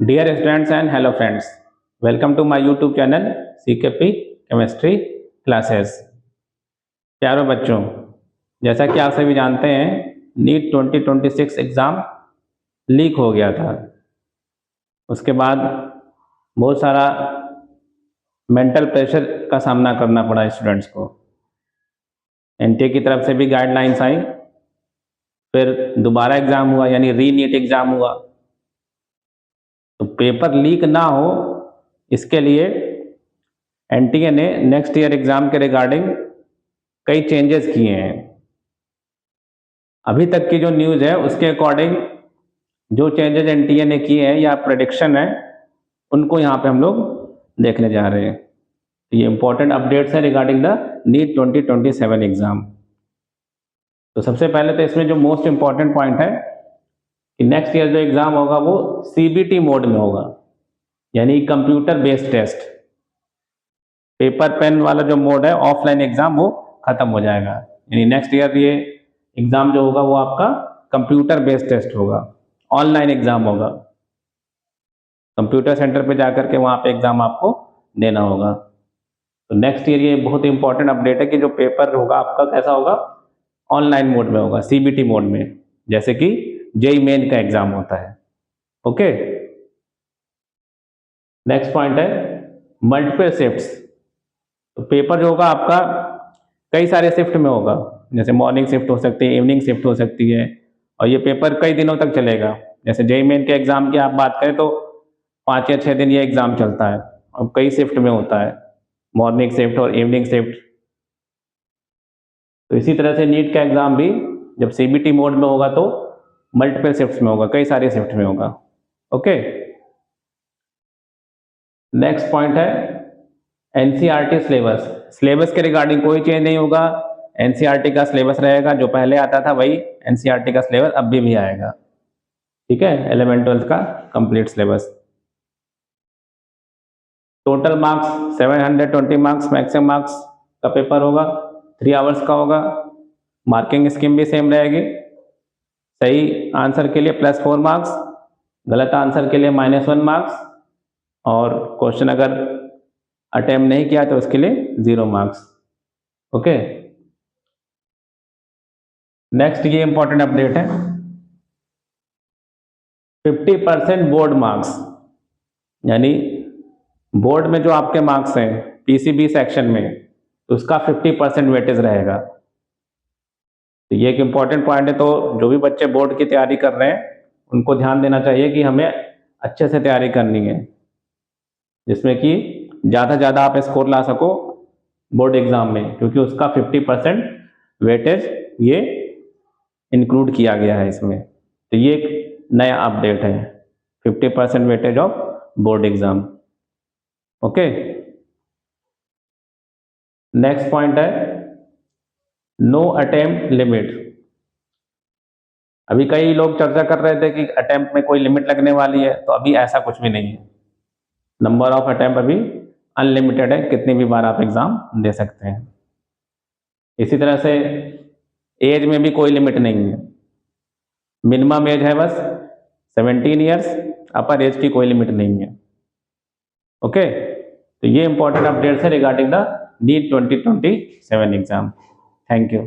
Dear students and hello friends, welcome to my YouTube channel CKP Chemistry Classes। प्यारों बच्चों, जैसा कि आप सभी जानते हैं नीट 2026 एग्ज़ाम लीक हो गया था। उसके बाद बहुत सारा मेंटल प्रेशर का सामना करना पड़ा स्टूडेंट्स को। एनटीए की तरफ से भी गाइडलाइंस आई, फिर दोबारा एग्ज़ाम हुआ यानी री नीट एग्ज़ाम हुआ। तो पेपर लीक ना हो इसके लिए एनटीए ने नेक्स्ट ईयर एग्ज़ाम के रिगार्डिंग कई चेंजेस किए हैं। अभी तक की जो न्यूज़ है उसके अकॉर्डिंग जो चेंजेस एनटीए ने किए हैं या प्रेडिक्शन है उनको यहाँ पे हम लोग देखने जा रहे हैं। ये इंपॉर्टेंट अपडेट्स है रिगार्डिंग द नीट 2027 एग्ज़ाम। तो सबसे पहले तो इसमें जो मोस्ट इम्पॉर्टेंट पॉइंट है कि नेक्स्ट ईयर जो एग्ज़ाम होगा वो सीबीटी मोड में होगा, यानी computer based test. Paper pen वाला जो मोड है ऑफलाइन एग्ज़ाम वो ख़त्म हो जाएगा, यानी नेक्स्ट ईयर ये एग्ज़ाम जो होगा वो आपका कंप्यूटर बेस्ड टेस्ट होगा, ऑनलाइन एग्ज़ाम होगा। कंप्यूटर सेंटर पे जाकर के वहाँ पे एग्ज़ाम आपको देना होगा। तो नेक्स्ट ईयर ये बहुत इंपॉर्टेंट अपडेट है कि जो पेपर होगा आपका कैसा होगा, ऑनलाइन मोड में होगा, सीबीटी मोड में, जैसे कि जेईई मेन का एग्ज़ाम होता है। ओके, नेक्स्ट पॉइंट है मल्टीपल शिफ्ट्स। तो पेपर जो होगा आपका कई सारे शिफ्ट में होगा, जैसे मॉर्निंग शिफ्ट हो सकती है, इवनिंग शिफ्ट हो सकती है, और ये पेपर कई दिनों तक चलेगा। जैसे जेईई मेन के एग्ज़ाम की आप बात करें तो 5 या 6 दिन ये एग्ज़ाम चलता है और कई शिफ्ट में होता है, मॉर्निंग शिफ्ट और इवनिंग शिफ्ट। तो इसी तरह से नीट का एग्ज़ाम भी जब सीबीटी मोड में होगा तो मल्टीपल शिफ्ट्स में होगा, कई सारे शिफ्ट में होगा। ओके, नेक्स्ट पॉइंट है एनसीईआरटी सिलेबस। सिलेबस के रिगार्डिंग कोई चेंज नहीं होगा, एनसीईआरटी का सिलेबस रहेगा, जो पहले आता था वही एनसीईआरटी का सिलेबस अब भी आएगा। ठीक है, 11th-12th का complete syllabus. Total marks 720 marks maximum marks का पेपर होगा, 3 आवर्स का होगा। मार्किंग स्कीम भी सेम रहेगी। सही आंसर के लिए +4 मार्क्स, गलत आंसर के लिए -1 मार्क्स, और क्वेश्चन अगर अटेम्प्ट नहीं किया तो उसके लिए 0 मार्क्स। ओके, नेक्स्ट ये इंपॉर्टेंट अपडेट है 50% बोर्ड मार्क्स, यानी बोर्ड में जो आपके मार्क्स हैं पीसीबी सेक्शन में, तो उसका 50% वेटेज रहेगा। तो ये एक इम्पॉर्टेंट पॉइंट है। तो जो भी बच्चे बोर्ड की तैयारी कर रहे हैं उनको ध्यान देना चाहिए कि हमें अच्छे से तैयारी करनी है, जिसमें कि ज़्यादा से ज़्यादा आप स्कोर ला सको बोर्ड एग्ज़ाम में, क्योंकि उसका 50% वेटेज ये इंक्लूड किया गया है इसमें। तो ये एक नया अपडेट है, 50% weightage of board exam. Okay, next point है नो अटेम्प्ट लिमिट। अभी कई लोग चर्चा कर रहे थे कि अटेम्प्ट में कोई लिमिट लगने वाली है, तो अभी ऐसा कुछ भी नहीं है। नंबर ऑफ अटेम्प्ट अभी अनलिमिटेड है, कितनी भी बार आप एग्ज़ाम दे सकते हैं। इसी तरह से एज में भी कोई लिमिट नहीं है, मिनिमम एज है बस 17 ईयर्स, अपर एज की कोई लिमिट नहीं है। ओके, तो ये इंपॉर्टेंट अपडेट्स है regarding the NEET 2027 exam. Thank you.